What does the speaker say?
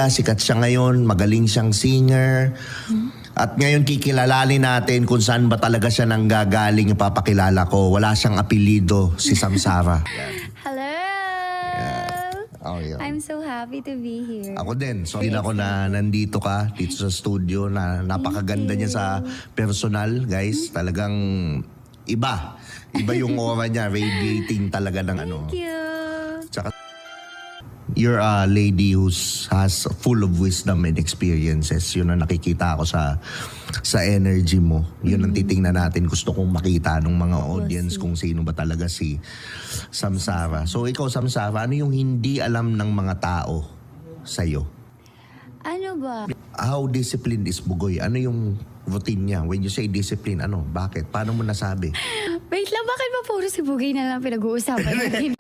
Sikat siya ngayon, magaling siyang singer. At ngayon kikilalanin natin kung saan ba talaga siya nanggagaling, ipapakilala ko. Wala siyang apelido, si Samsara. Hello! Oh, yun. I'm so happy to be here. Ako din. So, din ako na nandito ka dito sa studio na napakaganda niya sa personal, guys. Talagang iba. Iba yung aura niya, radiating talaga ng ano. Thank you! Tsaka, you're a lady who has full of wisdom and experiences. Yun ang nakikita ko sa energy mo. Yun ang titingnan natin. Gusto kong makita ng mga audience kung sino ba talaga si Samsara. So ikaw, Samsara, ano yung hindi alam ng mga tao sa'yo? Ano ba? How disciplined is Bugoy? Ano yung routine niya? When you say discipline, ano? Bakit? Paano mo nasabi? Wait lang, bakit ba puro si Bugay na lang pinag-uusapan natin?